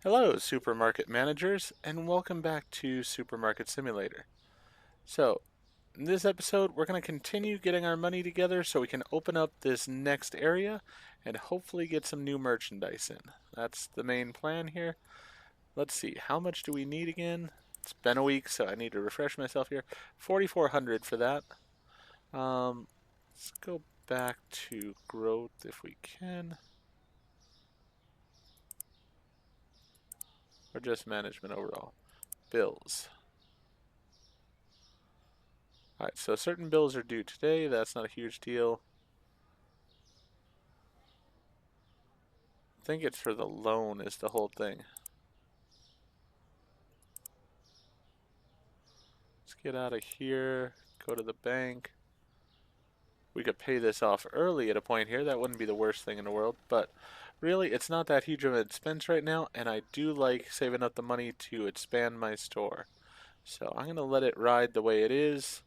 Hello, supermarket managers, and welcome back to Supermarket Simulator. So, in this episode, we're going to continue getting our money together so we can open up this next area and hopefully get some new merchandise in. That's the main plan here. Let's see, how much do we need again? It's been a week, so I need to refresh myself here. 4,400 for that. Let's go back to growth if we can, or just management overall. Bills. Alright, so certain bills are due today. That's not a huge deal. I think it's for the loan is the whole thing. Let's get out of here. Go to the bank. We could pay this off early at a point here. That wouldn't be the worst thing in the world. But really, it's not that huge of an expense right now. And I do like saving up the money to expand my store. So I'm going to let it ride the way it is.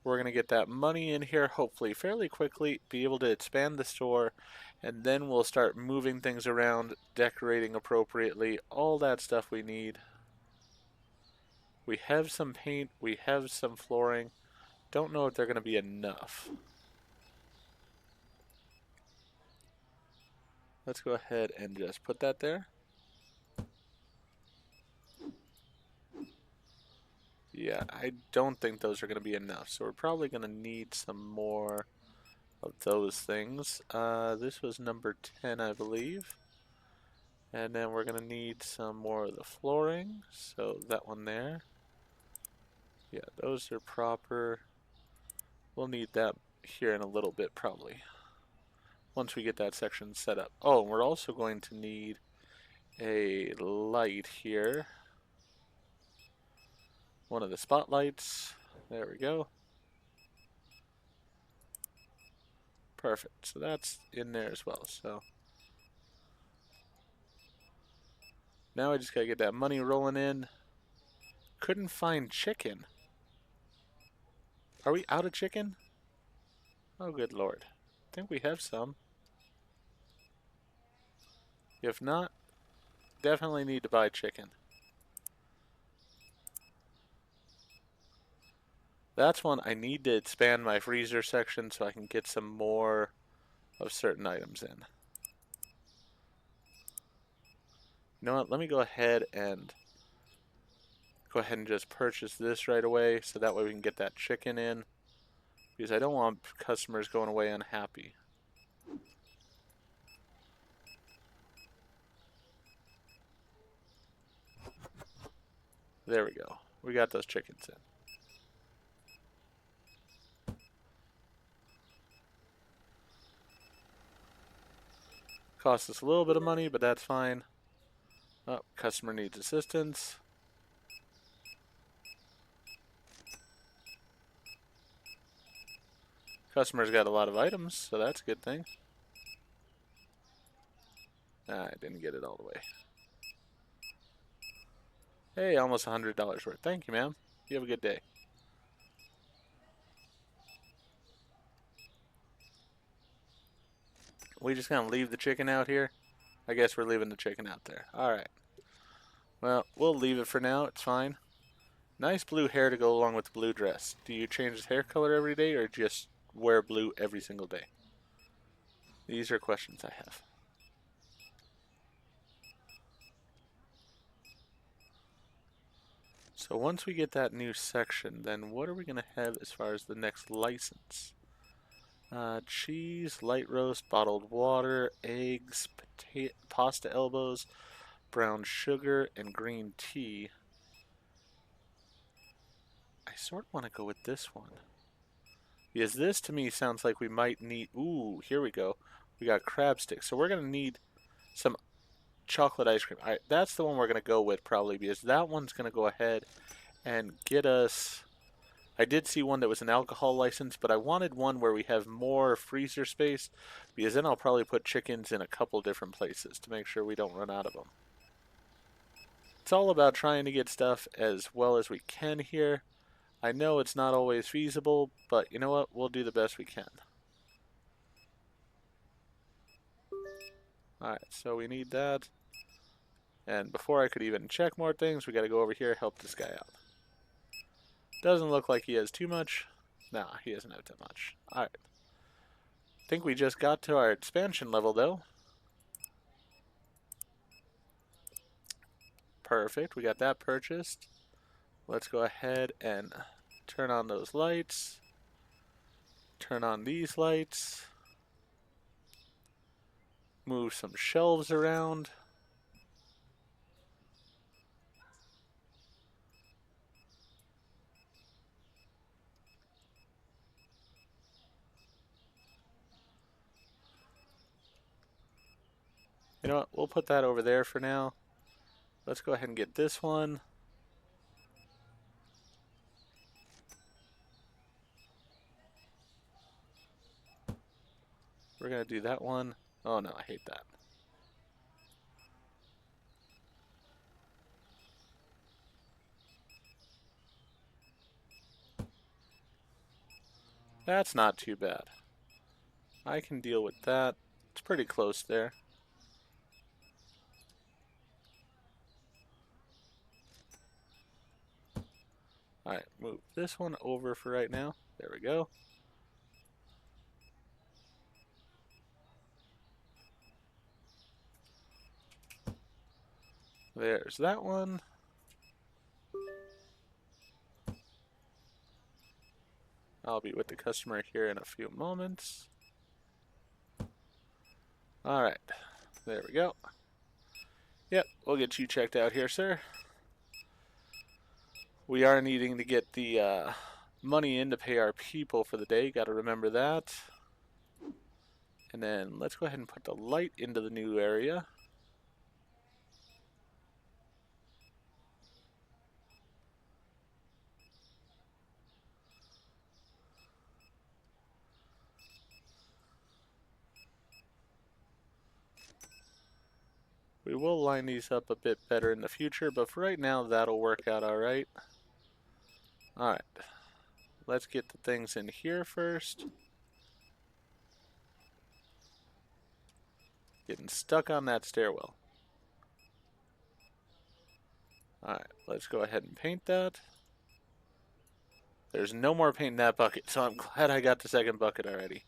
We're going to get that money in here hopefully fairly quickly, be able to expand the store, and then we'll start moving things around, decorating appropriately, all that stuff we need. We have some paint, we have some flooring. Don't know if they're going to be enough. Let's go ahead and just put that there. Yeah, I don't think those are going to be enough, so we're probably going to need some more of those things. This was number 10, I believe. And then we're going to need some more of the flooring, so that one there. Yeah, those are proper. We'll need that here in a little bit, probably, once we get that section set up. Oh, and we're also going to need a light here. One of the spotlights. There we go. Perfect. So that's in there as well. So now I just gotta get that money rolling in. Couldn't find chicken. Are we out of chicken? Oh, good lord. I think we have some. If not, definitely need to buy chicken. That's one I need to expand my freezer section so I can get some more of certain items in. You know what? Let me go ahead and just purchase this right away so that way we can get that chicken in, because I don't want customers going away unhappy. There we go. We got those chickens in. Cost us a little bit of money, but that's fine. Oh, customer needs assistance. Customer's got a lot of items, so that's a good thing. I didn't get it all the way. Hey, almost $100 worth. Thank you, ma'am. You have a good day. We just gonna leave the chicken out here? I guess we're leaving the chicken out there. Alright. Well, we'll leave it for now. It's fine. Nice blue hair to go along with the blue dress. Do you change the hair color every day or just wear blue every single day? These are questions I have. So once we get that new section, then what are we going to have as far as the next license? Cheese, light roast, bottled water, eggs, pasta elbows, brown sugar, and green tea. I sort of want to go with this one. Because this to me sounds like we might need... Ooh, here we go. We got crab sticks. So we're going to need some chocolate ice cream. Alright, that's the one we're going to go with probably, because that one's going to go ahead and get us... I did see one that was an alcohol license, but I wanted one where we have more freezer space, because then I'll probably put chickens in a couple different places to make sure we don't run out of them. It's all about trying to get stuff as well as we can here. I know it's not always feasible, but you know what? We'll do the best we can. Alright, so we need that. And before I could even check more things, we got to go over here, help this guy out. Doesn't look like he has too much. Nah, he doesn't have that much. Alright. Think we just got to our expansion level, though. Perfect. We got that purchased. Let's go ahead and turn on those lights. Turn on these lights. Move some shelves around. You know what? We'll put that over there for now. Let's go ahead and get this one. We're going to do that one. Oh no, I hate that. That's not too bad. I can deal with that. It's pretty close there. Alright, move this one over for right now. There we go. There's that one. I'll be with the customer here in a few moments. Alright, there we go. Yep, we'll get you checked out here, sir. We are needing to get the money in to pay our people for the day. Got to remember that. And then let's go ahead and put the light into the new area. We will line these up a bit better in the future, but for right now, that'll work out alright. Alright. Let's get the things in here first. Getting stuck on that stairwell. Alright, let's go ahead and paint that. There's no more paint in that bucket, so I'm glad I got the second bucket already.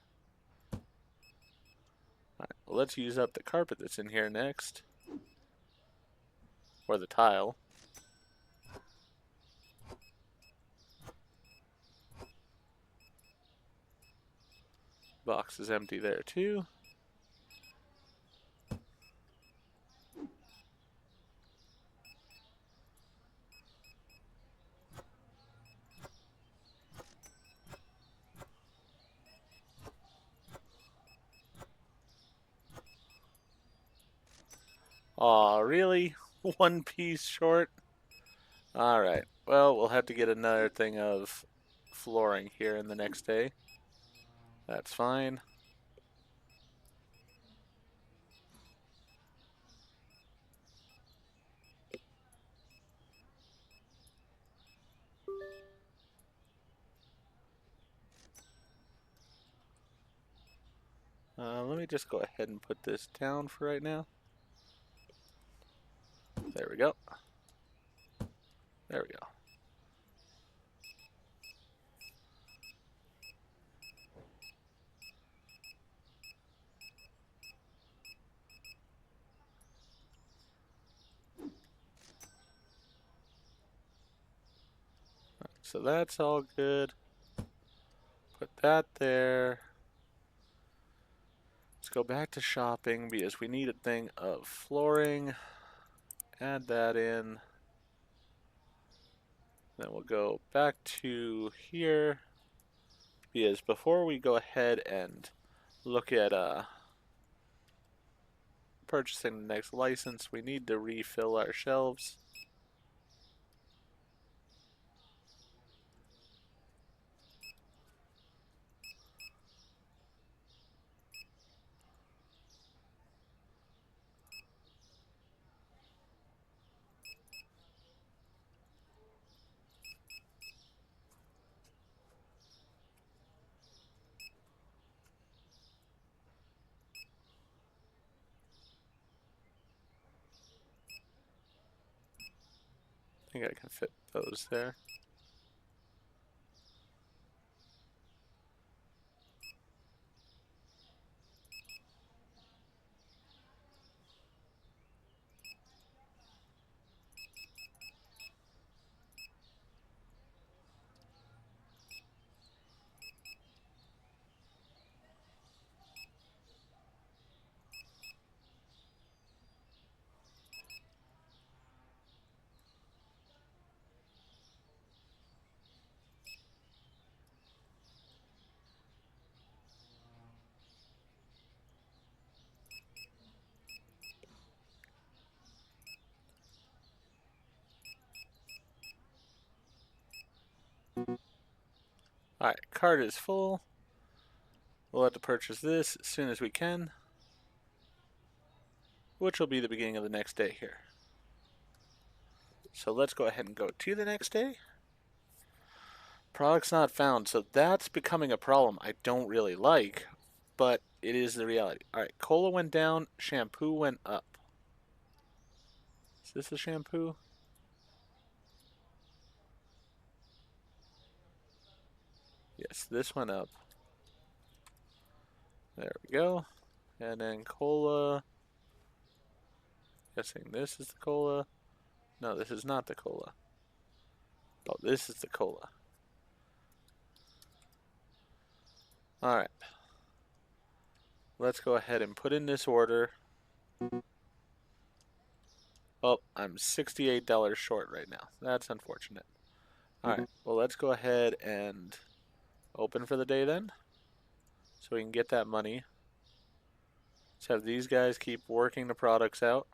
Alright, well, let's use up the carpet that's in here next. Or the tile. Box is empty there too. Aw, really? One piece short? Alright, well, we'll have to get another thing of flooring here in the next day. That's fine. Let me just go ahead and put this down for right now. There we go. There we go. So that's all good. Put that there. Let's go back to shopping because we need a thing of flooring. Add that in. Then we'll go back to here because before we go ahead and look at purchasing the next license, we need to refill our shelves. I think I can fit those there. Alright, cart is full. We'll have to purchase this as soon as we can, which will be the beginning of the next day here. So let's go ahead and go to the next day. Products not found, so that's becoming a problem I don't really like, but it is the reality. Alright, cola went down, shampoo went up. Is this a shampoo? Yes, this went up. There we go. And then cola. Guessing this is the cola. No, this is not the cola. Oh, this is the cola. Alright. Let's go ahead and put in this order. Oh, I'm $68 short right now. That's unfortunate. Alright, well, let's go ahead and open for the day then, so we can get that money. Let's have these guys keep working the products out.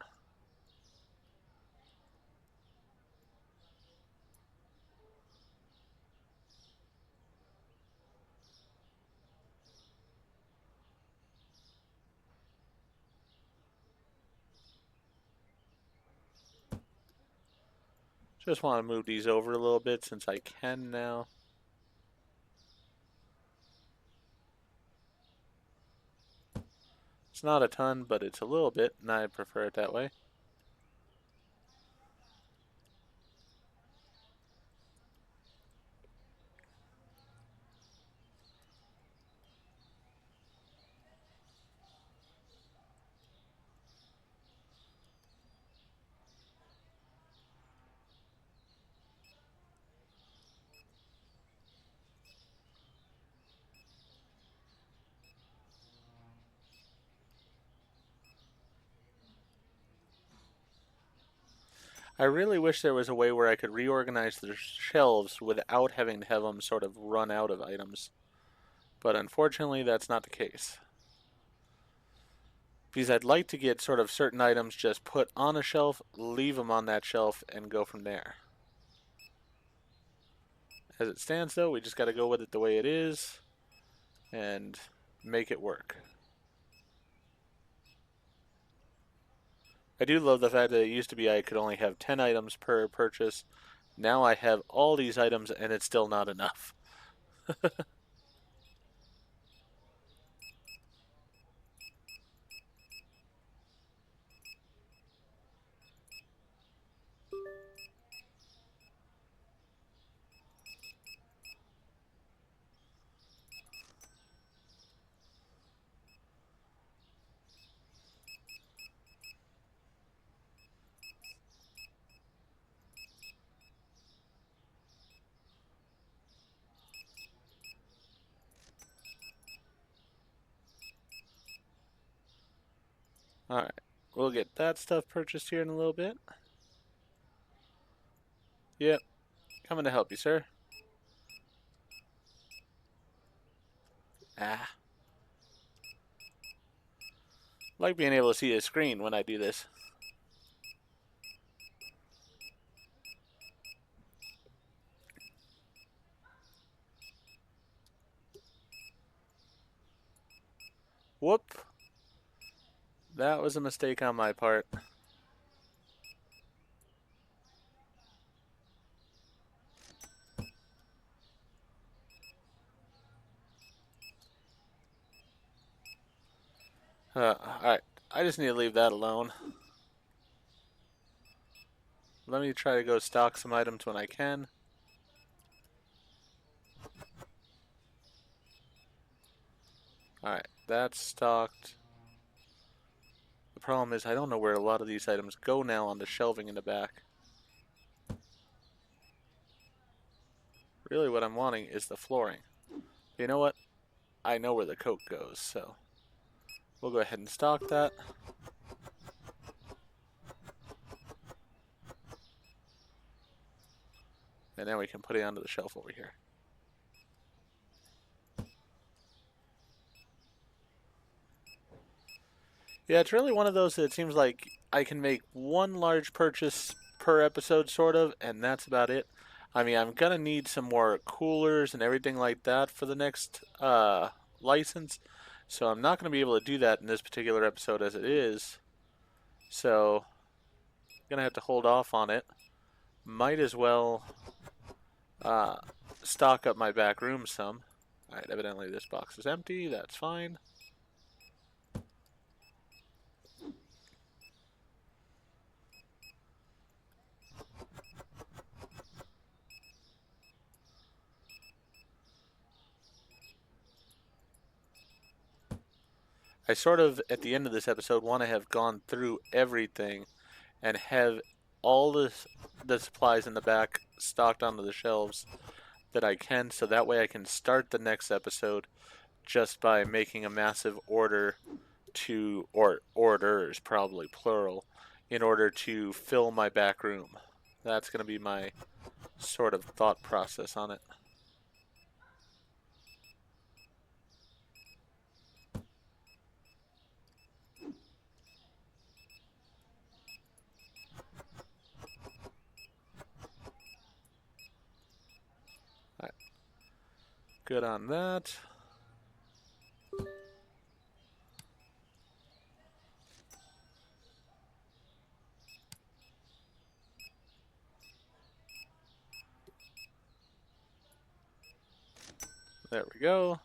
Just want to move these over a little bit since I can now. It's not a ton, but it's a little bit, and I prefer it that way. I really wish there was a way where I could reorganize the shelves without having to have them sort of run out of items. But unfortunately, that's not the case. Because I'd like to get sort of certain items just put on a shelf, leave them on that shelf, and go from there. As it stands, though, we just got to go with it the way it is and make it work. I do love the fact that it used to be I could only have 10 items per purchase. Now I have all these items and it's still not enough. Alright, we'll get that stuff purchased here in a little bit. Yep, coming to help you, sir. Ah. Like being able to see a screen when I do this. Whoop. That was a mistake on my part. Alright, I just need to leave that alone. Let me try to go stock some items when I can. Alright, that's stocked. The problem is I don't know where a lot of these items go now on the shelving in the back. Really what I'm wanting is the flooring. You know what? I know where the coke goes, so we'll go ahead and stock that. And then we can put it onto the shelf over here. Yeah, it's really one of those that it seems like I can make one large purchase per episode, sort of, and that's about it. I mean, I'm gonna need some more coolers and everything like that for the next license, so I'm not gonna be able to do that in this particular episode as it is. So, I'm gonna have to hold off on it. Might as well uh, stock up my back room some. Alright, evidently this box is empty, that's fine. I sort of, at the end of this episode, want to have gone through everything and have all the supplies in the back stocked onto the shelves that I can, so that way I can start the next episode just by making a massive order to, or orders, probably plural, in order to fill my back room. That's going to be my sort of thought process on it. All right. Good on that. There we go.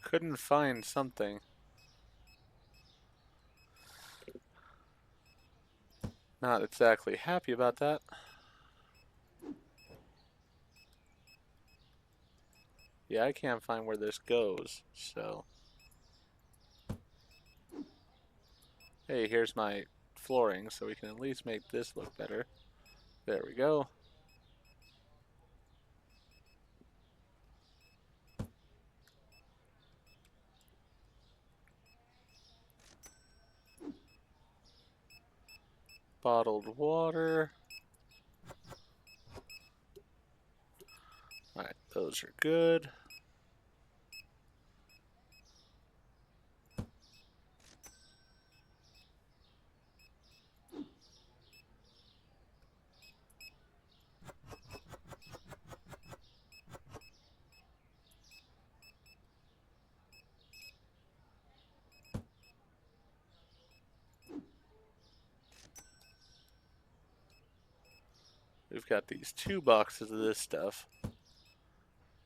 Couldn't find something. Not exactly happy about that. Yeah, I can't find where this goes, so... Hey, here's my flooring, so we can at least make this look better. There we go. Bottled water. Alright, those are good. We've got these 2 boxes of this stuff.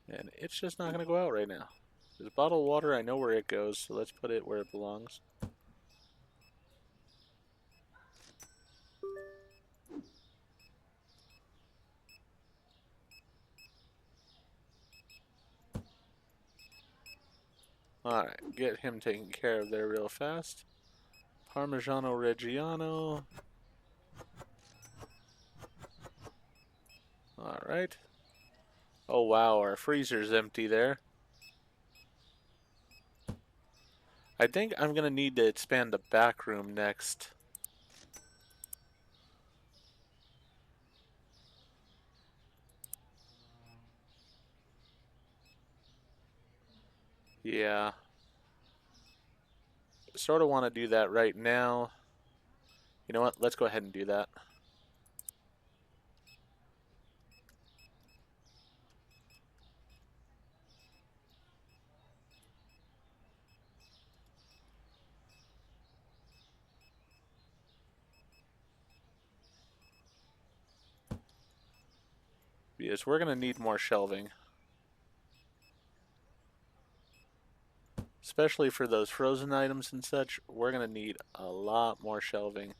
And it's just not going to go out right now. There's bottled water, I know where it goes, so let's put it where it belongs. Alright, get him taken care of there real fast. Parmigiano Reggiano. Alright. Oh wow, our freezer's empty there. I think I'm going to need to expand the back room next. Yeah. Sort of want to do that right now. You know what? Let's go ahead and do that. because we're going to need more shelving. Especially for those frozen items and such, we're going to need a lot more shelving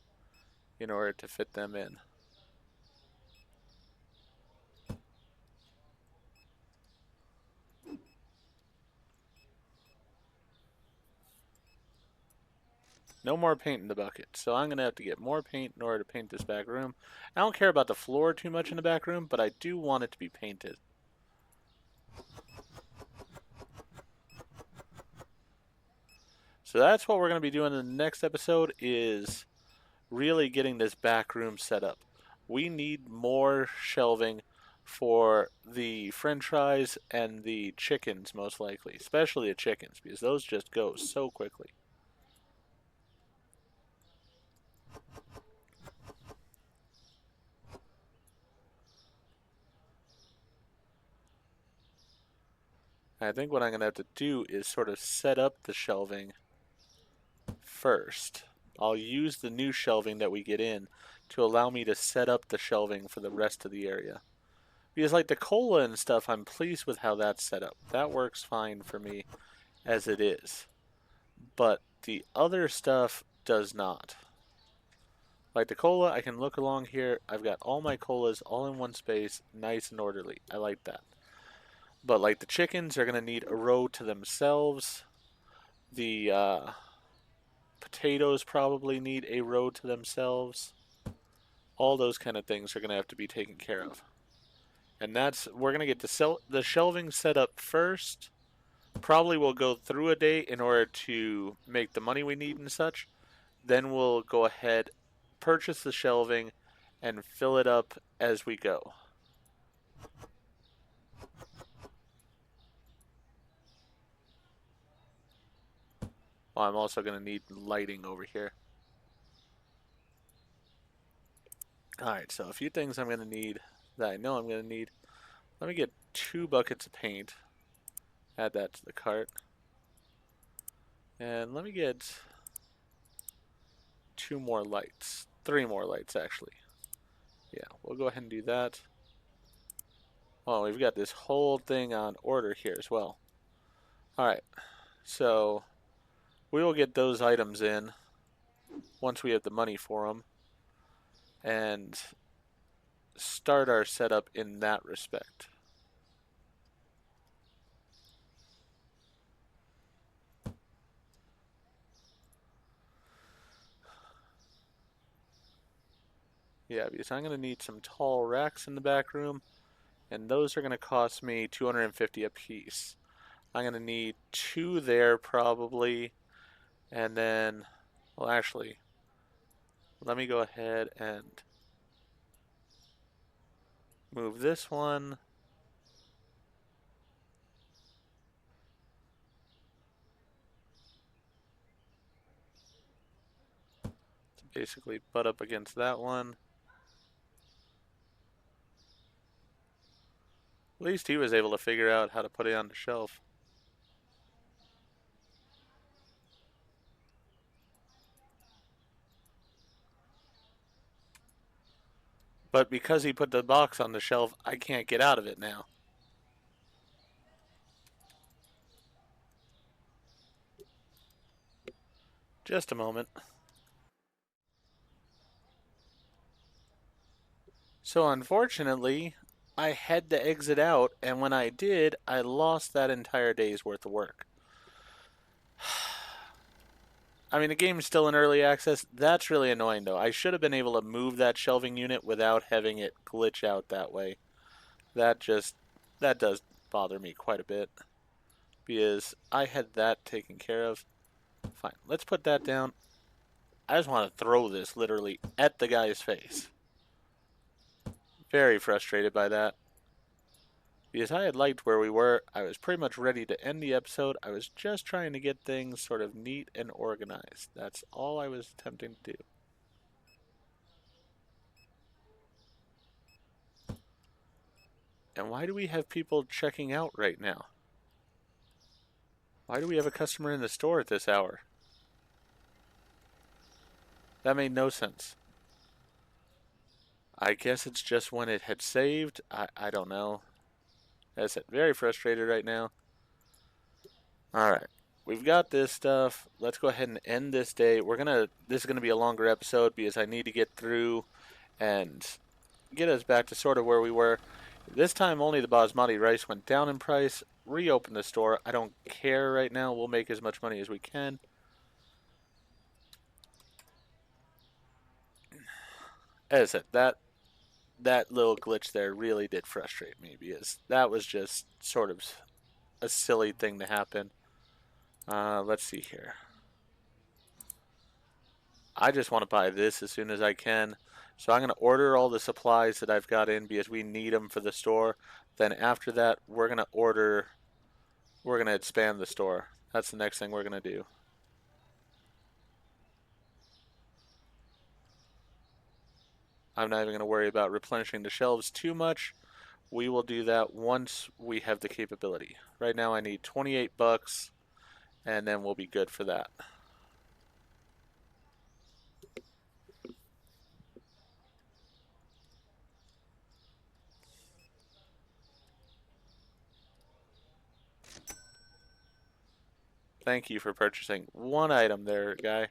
in order to fit them in. No more paint in the bucket, so I'm going to have to get more paint in order to paint this back room. I don't care about the floor too much in the back room, but I do want it to be painted. So that's what we're going to be doing in the next episode, is really getting this back room set up. We need more shelving for the french fries and the chickens, most likely. Especially the chickens, because those just go so quickly. I think what I'm going to have to do is sort of set up the shelving first. I'll use the new shelving that we get in to allow me to set up the shelving for the rest of the area. Because like the cola and stuff, I'm pleased with how that's set up. That works fine for me as it is. But the other stuff does not. Like the cola, I can look along here. I've got all my colas all in one space, nice and orderly. I like that. But like the chickens are going to need a row to themselves. The potatoes probably need a row to themselves. All those kind of things are going to have to be taken care of. And we're going to get the shelving set up first. Probably we'll go through a day in order to make the money we need and such. Then we'll go ahead, purchase the shelving, and fill it up as we go. Well, I'm also going to need lighting over here. Alright, so a few things I'm going to need that I know I'm going to need. Let me get 2 buckets of paint. Add that to the cart. And let me get 2 more lights. 3 more lights, actually. Yeah, we'll go ahead and do that. Oh, we've got this whole thing on order here as well. Alright, so we will get those items in once we have the money for them. And start our setup in that respect. Yeah, because I'm going to need some tall racks in the back room, and those are going to cost me $250 a piece. I'm going to need 2 there probably, and then, well, actually, let me go ahead and move this one. To basically butt up against that one. At least he was able to figure out how to put it on the shelf. But because he put the box on the shelf, I can't get out of it now. Just a moment. So unfortunately, I had to exit out, and when I did, I lost that entire day's worth of work. I mean, the game's still in early access. That's really annoying, though. I should have been able to move that shelving unit without having it glitch out that way. That does bother me quite a bit, because I had that taken care of. Fine, let's put that down. I just want to throw this literally at the guy's face. Very frustrated by that. Because I had liked where we were. I was pretty much ready to end the episode. I was just trying to get things sort of neat and organized. That's all I was attempting to do. And why do we have people checking out right now? Why do we have a customer in the store at this hour? That made no sense. I guess it's just when it had saved. I don't know. As I said, very frustrated right now. Alright. We've got this stuff. Let's go ahead and end this day. This is gonna be a longer episode because I need to get through and get us back to sort of where we were. This time only the basmati rice went down in price. Reopen the store. I don't care right now. We'll make as much money as we can. As I said, that little glitch there really did frustrate me because that was just sort of a silly thing to happen. Let's see here. I just want to buy this as soon as I can. So I'm going to order all the supplies that I've got in because we need them for the store. Then after that, we're going to expand the store. That's the next thing we're going to do. I'm not even going to worry about replenishing the shelves too much. We will do that once we have the capability. Right now I need 28 bucks and then we'll be good for that. Thank you for purchasing one item there, guy.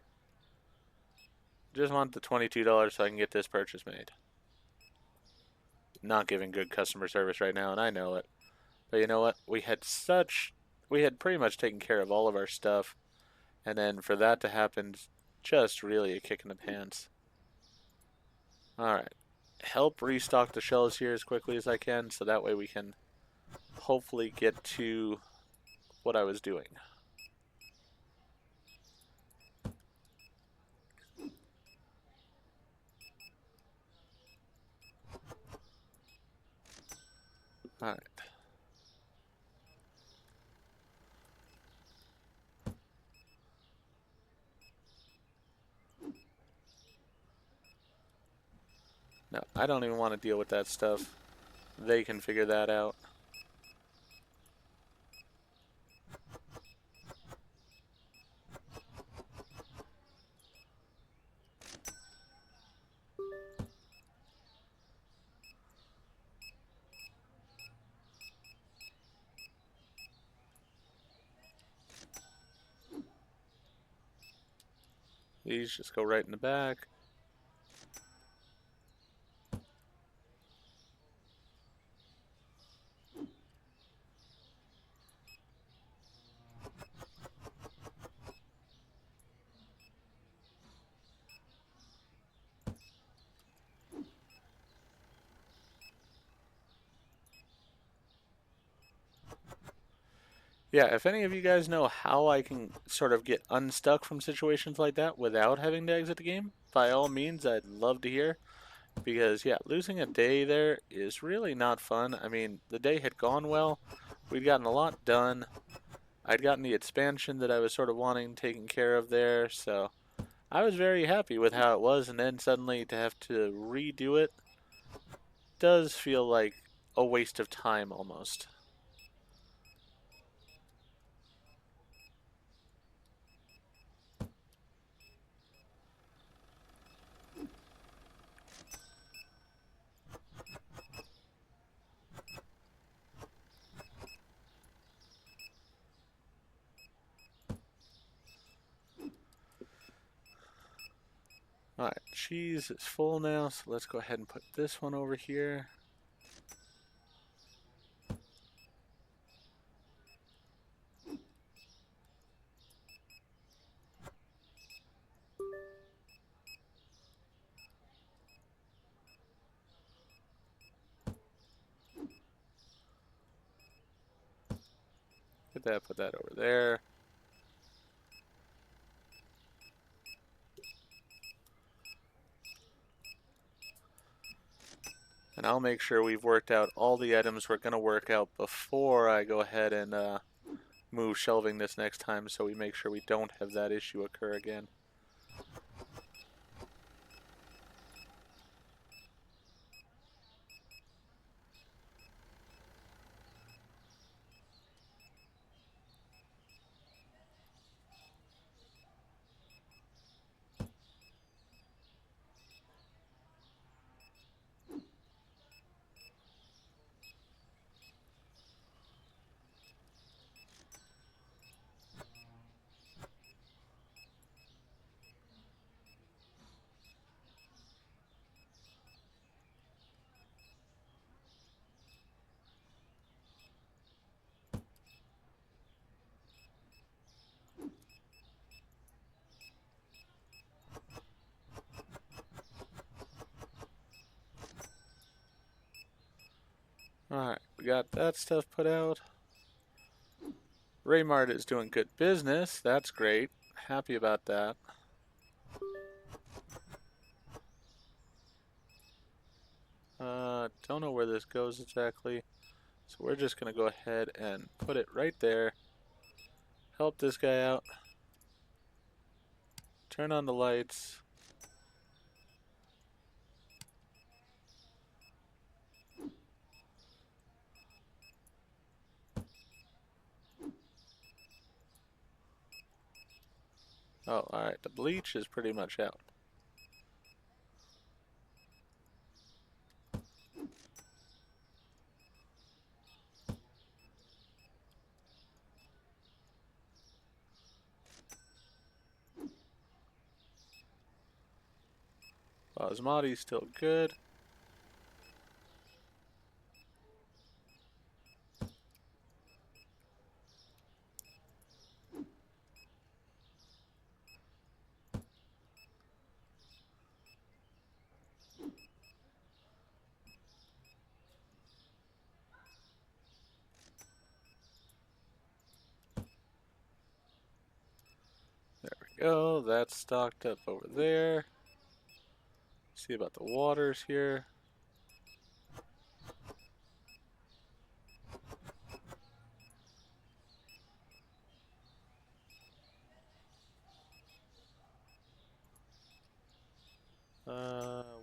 Just want the $22 so I can get this purchase made. Not giving good customer service right now, and I know it. But you know what? We had pretty much taken care of all of our stuff, and then for that to happen, just really a kick in the pants. Alright. Help restock the shelves here as quickly as I can, so that way we can hopefully get to what I was doing. Alright. No, I don't even want to deal with that stuff. They can figure that out. These just go right in the back. Yeah, if any of you guys know how I can sort of get unstuck from situations like that without having to exit the game, by all means, I'd love to hear. Because, yeah, losing a day there is really not fun. I mean, the day had gone well. We'd gotten a lot done. I'd gotten the expansion that I was sort of wanting taken care of there, so I was very happy with how it was, and then suddenly to have to redo it does feel like a waste of time almost. Alright, cheese is full now, so let's go ahead and put this one over here. Put that over there. And I'll make sure we've worked out all the items we're going to work out before I go ahead and move shelving this next time so we make sure we don't have that issue occur again. Alright, we got that stuff put out. Raymart is doing good business. That's great. Happy about that. Don't know where this goes exactly. So we're just going to go ahead and put it right there. Help this guy out. Turn on the lights. Oh, alright. The bleach is pretty much out. Basmati's still good. There we go. That's stocked up over there. See about the waters here.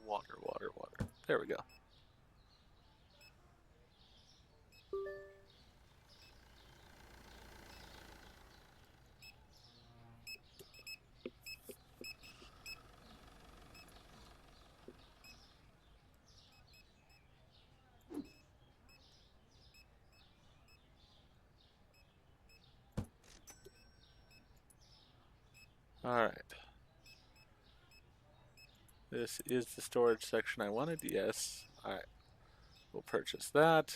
Water, water, water. There we go. Alright. This is the storage section I wanted. Yes. Alright. We'll purchase that.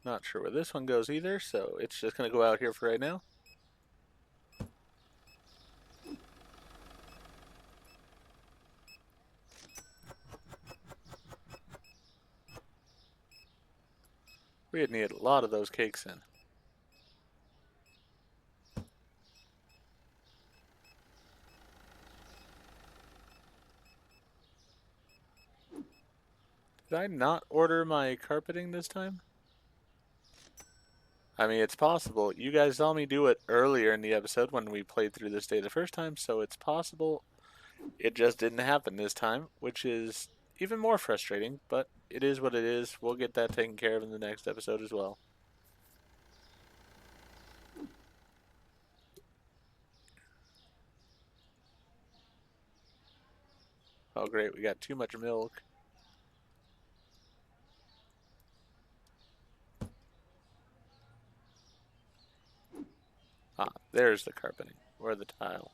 Not sure where this one goes either, so it's just going to go out here for right now. We'd need a lot of those cakes in. Did I not order my carpeting this time? I mean, it's possible. You guys saw me do it earlier in the episode when we played through this day the first time, so it's possible it just didn't happen this time, which is even more frustrating, but it is what it is. We'll get that taken care of in the next episode as well. Oh great, we got too much milk. Ah, there's the carpeting, or the tile.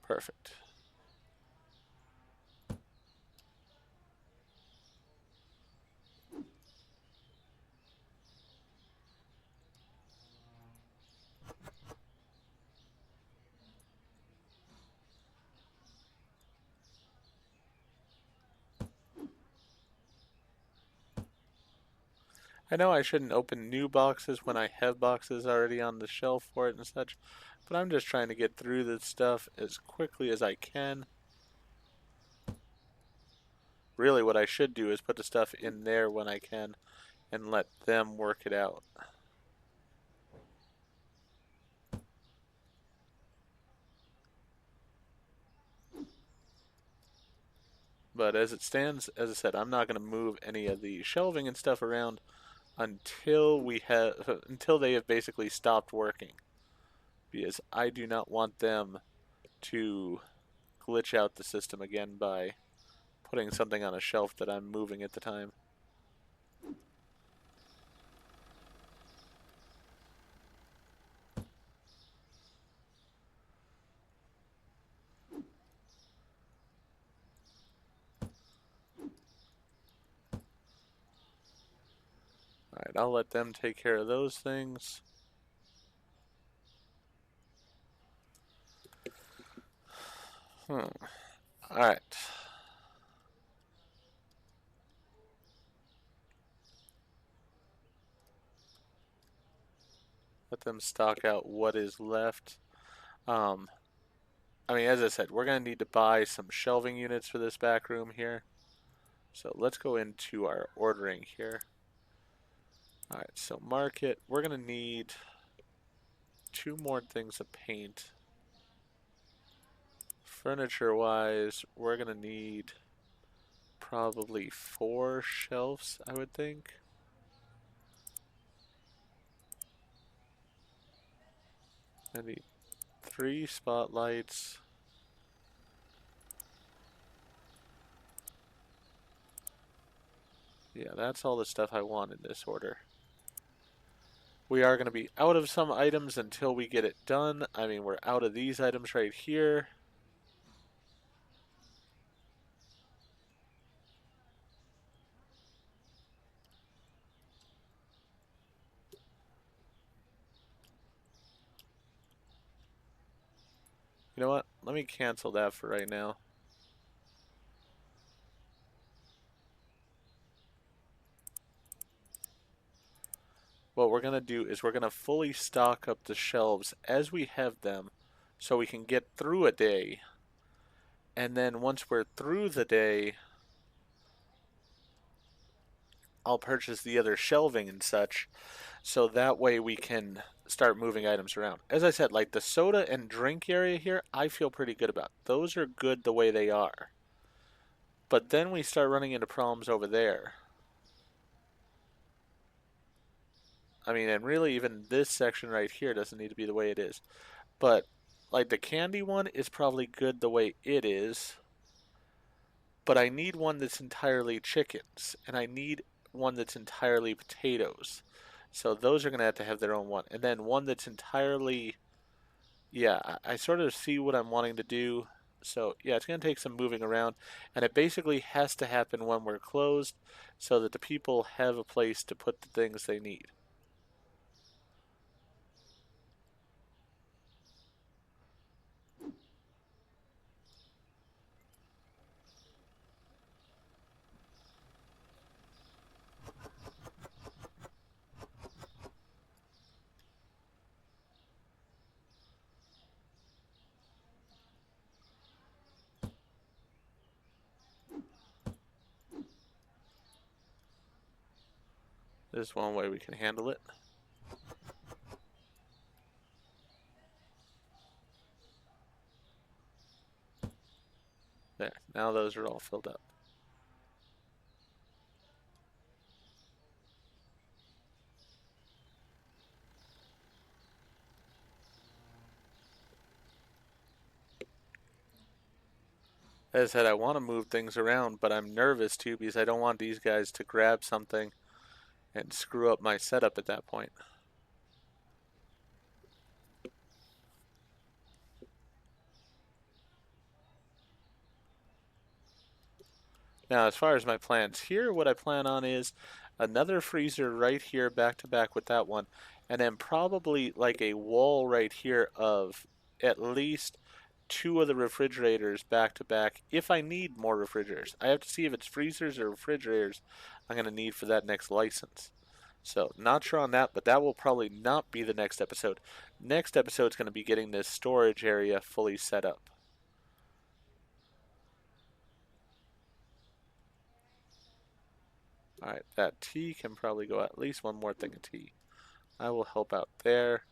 Perfect. I know I shouldn't open new boxes when I have boxes already on the shelf for it and such, but I'm just trying to get through this stuff as quickly as I can. Really, what I should do is put the stuff in there when I can and let them work it out. But as it stands, as I said, I'm not going to move any of the shelving and stuff around until they have basically stopped working, because I do not want them to glitch out the system again by putting something on a shelf that I'm moving at the time. Alright, I'll let them take care of those things. Alright. Let them stock out what is left. I mean, as I said, we're going to need to buy some shelving units for this back room here. So let's go into our ordering here. Alright, so market. We're going to need 2 more things of paint. Furniture-wise, we're going to need probably 4 shelves, I would think. I need 3 spotlights. Yeah, that's all the stuff I want in this order. We are going to be out of some items until we get it done. I mean, we're out of these items right here. You know what? Let me cancel that for right now. What we're going to do is we're going to fully stock up the shelves as we have them so we can get through a day. And then once we're through the day, I'll purchase the other shelving and such so that way we can start moving items around. As I said, like the soda and drink area here, I feel pretty good about. Those are good the way they are. But then we start running into problems over there. I mean, and really even this section right here doesn't need to be the way it is. But like the candy one is probably good the way it is. But I need one that's entirely chickens, and I need one that's entirely potatoes. So those are going to have their own one. And then one that's entirely, yeah, I sort of see what I'm wanting to do. So yeah, it's going to take some moving around. And it basically has to happen when we're closed so that the people have a place to put the things they need. There's one way we can handle it. There, now those are all filled up. As I said, I want to move things around, but I'm nervous too because I don't want these guys to grab something and screw up my setup at that point. Now, as far as my plans here, what I plan on is another freezer right here back to back with that one, and then probably like a wall right here of at least 2 of the refrigerators back to back if I need more refrigerators. I have to see if it's freezers or refrigerators I'm going to need for that next license. So, not sure on that, but that will probably not be the next episode. Next episode is going to be getting this storage area fully set up. Alright, that tea can probably go at least one more thing of tea. I will help out there.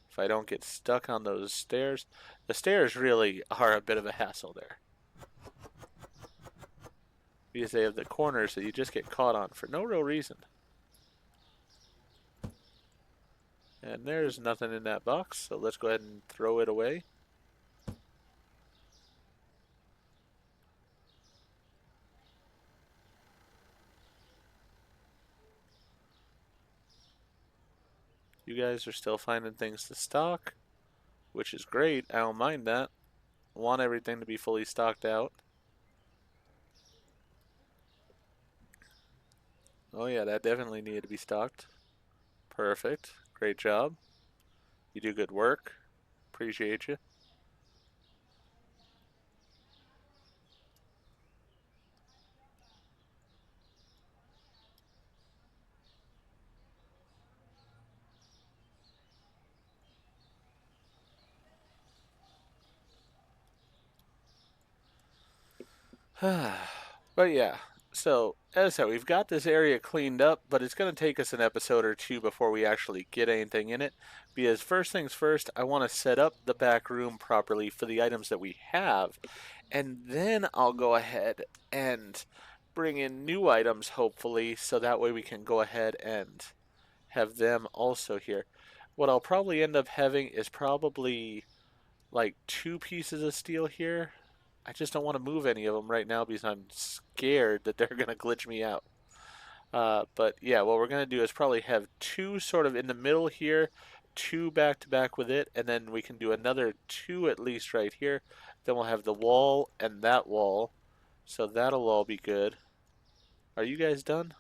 If I don't get stuck on those stairs. The stairs really are a bit of a hassle there. Because they have the corners that you just get caught on for no real reason. And there's nothing in that box, so let's go ahead and throw it away. You guys are still finding things to stock, which is great. I don't mind that. Want everything to be fully stocked out. Oh yeah, that definitely needed to be stocked. Perfect. Great job. You do good work. Appreciate you. But yeah, so as I said, we've got this area cleaned up, but it's going to take us an episode or two before we actually get anything in it. Because first things first, I want to set up the back room properly for the items that we have, and then I'll go ahead and bring in new items, hopefully, so that way we can go ahead and have them also here. What I'll probably end up having is probably like 2 pieces of steel here. I just don't want to move any of them right now because I'm scared that they're going to glitch me out. But yeah, what we're going to do is probably have 2 sort of in the middle here, 2 back to back with it, and then we can do another 2 at least right here. Then we'll have the wall and that wall. So that'll all be good. Are you guys done?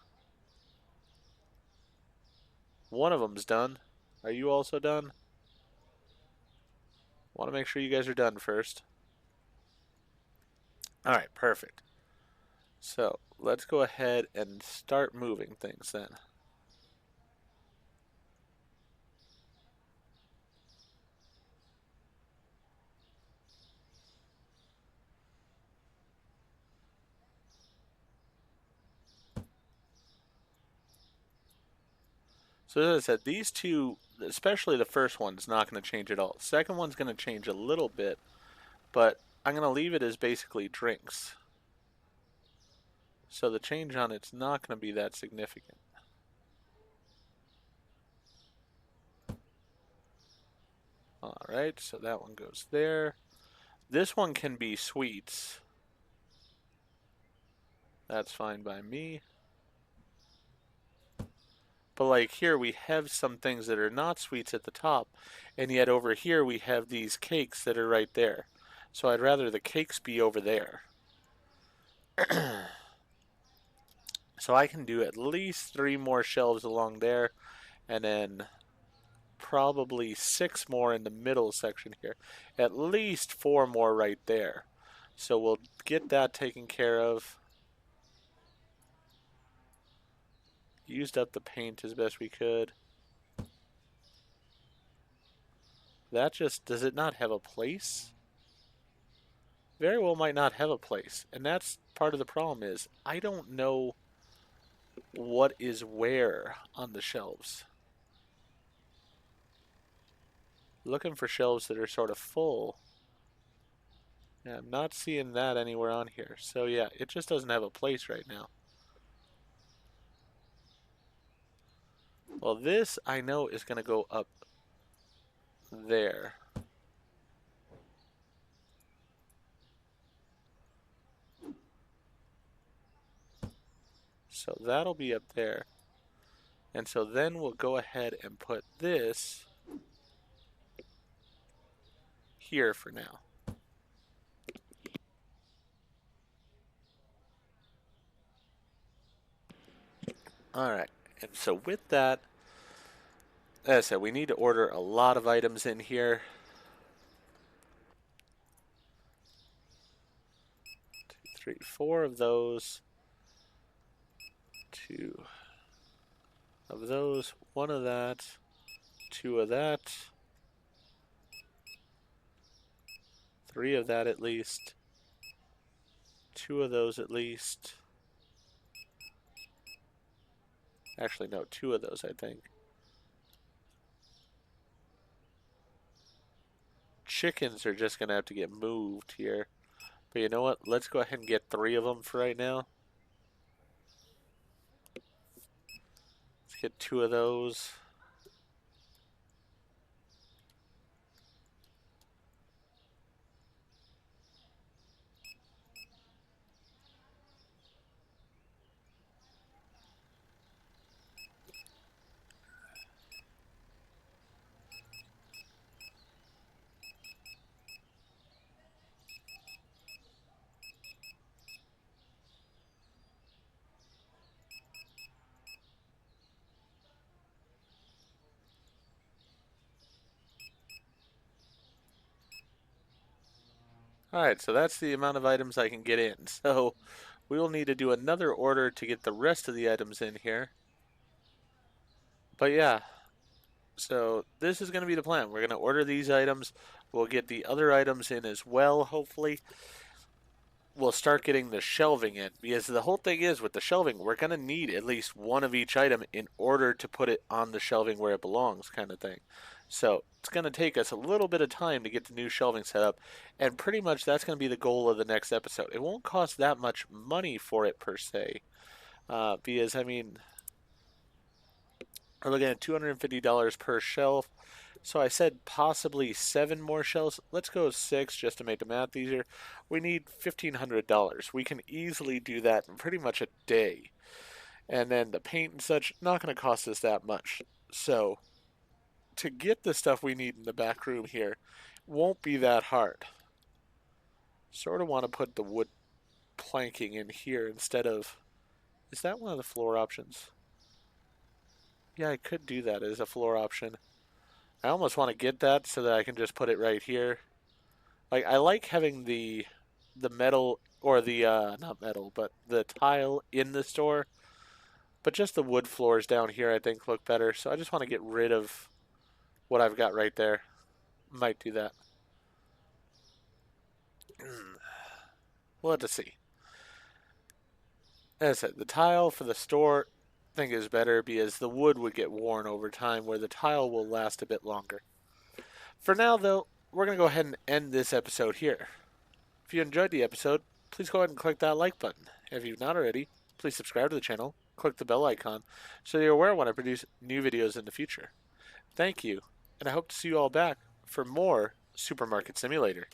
One of them's done. Are you also done? Want to make sure you guys are done first. All right, perfect. So let's go ahead and start moving things then. So as I said, these 2, especially the first one's not going to change at all. The second one's going to change a little bit, but I'm going to leave it as basically drinks. So the change on it's not going to be that significant. Alright, so that one goes there. This one can be sweets. That's fine by me. But like here we have some things that are not sweets at the top, and yet over here we have these cakes that are right there. So I'd rather the cakes be over there. So I can do at least 3 more shelves along there, and then probably 6 more in the middle section here. At least 4 more right there. So we'll get that taken care of. Used up the paint as best we could. That just, does it not have a place? Very well might not have a place. And that's part of the problem is, I don't know what is where on the shelves. Looking for shelves that are sort of full. Yeah, I'm not seeing that anywhere on here. So yeah, it just doesn't have a place right now. Well, this I know is going to go up there. So that'll be up there. And so then we'll go ahead and put this here for now. Alright, and so with that, as I said, we need to order a lot of items in here. 2, 3, 4 of those. 2 of those. 1 of that. 2 of that. 3 of that at least. 2 of those at least. Actually, no, 2 of those, I think. Chickens are just going to have to get moved here. But you know what? Let's go ahead and get 3 of them for right now. Let's get 2 of those. Alright, so that's the amount of items I can get in. So we will need to do another order to get the rest of the items in here. But yeah, so this is going to be the plan. We're going to order these items. We'll get the other items in as well, hopefully. We'll start getting the shelving in. Because the whole thing is, with the shelving, we're going to need at least one of each item in order to put it on the shelving where it belongs, kind of thing. So it's going to take us a little bit of time to get the new shelving set up. And pretty much that's going to be the goal of the next episode. It won't cost that much money for it, per se. Because, I mean, we're looking at $250 per shelf. So I said possibly 7 more shelves. Let's go 6 just to make the math easier. We need $1,500. We can easily do that in pretty much a day. And then the paint and such, not going to cost us that much. So to get the stuff we need in the back room here, won't be that hard. Sort of want to put the wood planking in here instead of... Is that one of the floor options? Yeah, I could do that as a floor option. I almost want to get that so that I can just put it right here. Like, I like having the metal, or the, not metal, but the tile in the store. But just the wood floors down here I think look better. So I just want to get rid of what I've got right there. Might do that. We'll have to see. As I said, the tile for the store I think is better because the wood would get worn over time where the tile will last a bit longer. For now, though, we're going to go ahead and end this episode here. If you enjoyed the episode, please go ahead and click that like button. If you've not already, please subscribe to the channel, click the bell icon, so you're aware when I produce new videos in the future. Thank you, and I hope to see you all back for more Supermarket Simulator.